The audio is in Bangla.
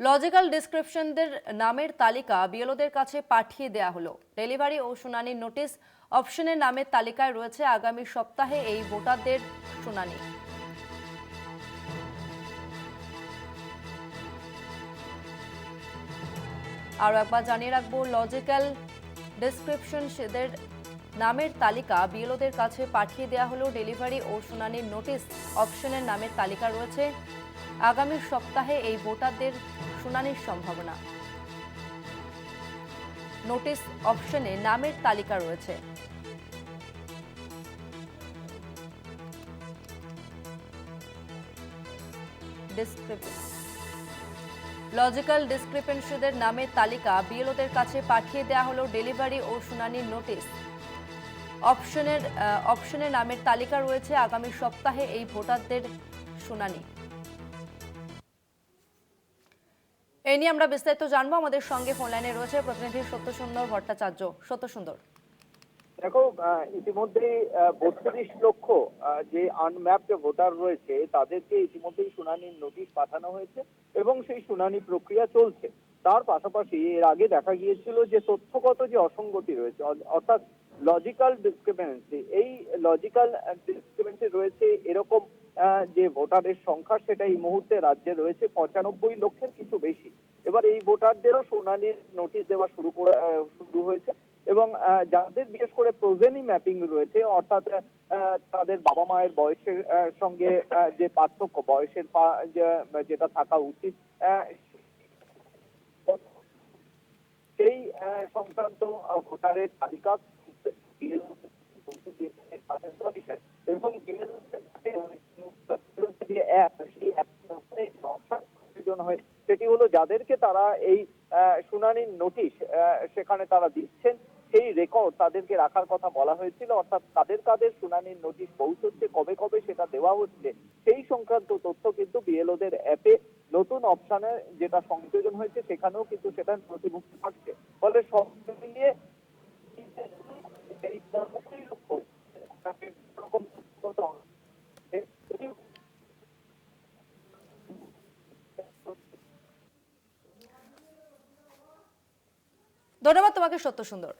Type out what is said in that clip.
লজিক্যাল ডিসক্রিপশনদের নামের তালিকা বিএলওদের কাছে পাঠিয়ে দেয়া হলো। ডেলিভারি ও শুনানির নোটিশ অপশনের নামের তালিকায় রয়েছে। আগামী সপ্তাহে এই ভোটারদের শুনানি। আরও একবার জানিয়ে রাখবো, লজিক্যাল ডিসক্রিপশনদের নামের তালিকা বিএলওদের কাছে পাঠিয়ে দেওয়া হলো। ডেলিভারি ও শুনানির নোটিশ অপশনের নামের তালিকা রয়েছে। আগামী সপ্তাহে এই ভোটারদের শুনানির সম্ভাবনা। নোটিশ অপশনে নামের তালিকা রয়েছে। লজিক্যাল ডিসক্রিপেন্সিদের নামের তালিকা বিএলওদের কাছে পাঠিয়ে দেওয়া হলো। ডেলিভারি ও শুনানির নোটিশ অপশনের নামের তালিকা রয়েছে। আগামী সপ্তাহে এই ভোটারদের শুনানি। এই নিয়ে আমরা বিস্তারিত জানবো। আমাদের সঙ্গে ফোন লাইনে রয়েছে প্রতিনিধি সত্যসুন্দর ভট্টাচার্য। সত্যসুন্দর, দেখো, ইতিমধ্যেই ৩২ লক্ষ যে আনম্যাপড ভোটার রয়েছে তাদেরকে ইতিমধ্যেই শুনানির নোটিশ পাঠানো হয়েছে এবং সেই শুনানি প্রক্রিয়া চলছে। তার পাশাপাশি এর আগে দেখা গিয়েছিল যে তথ্যগত যে অসঙ্গতি রয়েছে, অর্থাৎ লজিক্যাল ডিসক্রিপেন্সি, এই লজিক্যাল ডিসক্রিপেন্সি রয়েছে এরকম যে ভোটারের সংখ্যা সেটা এই মুহূর্তে রাজ্যে রয়েছে ৯৫ লক্ষের কিছু বেশি। এবার এই ভোটারদেরও শুনানির নোটিশ দেওয়া শুরু হয়েছে এবং যাদের বিশেষ করে প্রোজেনি ম্যাপিং রয়েছে, অর্থাৎ তাদের বাবা মায়ের বয়সের সঙ্গে যে পার্থক্য, বয়সের যেটা থাকা উচিত, সেই সংক্রান্ত ভোটারের তালিকা এবং যে অ্যাপ, সেই হয় সেটি হলো যাদেরকে তারা এই শুনানির নোটিশ সেখানে তারা দিচ্ছেন সেই রেকর্ড তাদেরকে রাখার কথা বলা হয়েছিল। অর্থাৎ কাদের কাদের শুনানির নোটিশ পৌঁছচ্ছে, কবে কবে সেটা দেওয়া হচ্ছে, সেই সংক্রান্ত তথ্য কিন্তু বিএলওদের অ্যাপে নতুন অপশনে যেটা সংযোজন হয়েছে সেখানেও কিন্তু সেটা প্রতিমুক্তি পাচ্ছে। ফলে সব মিলিয়ে ধন্যবাদ তোমাকে সত্যসুন্দর।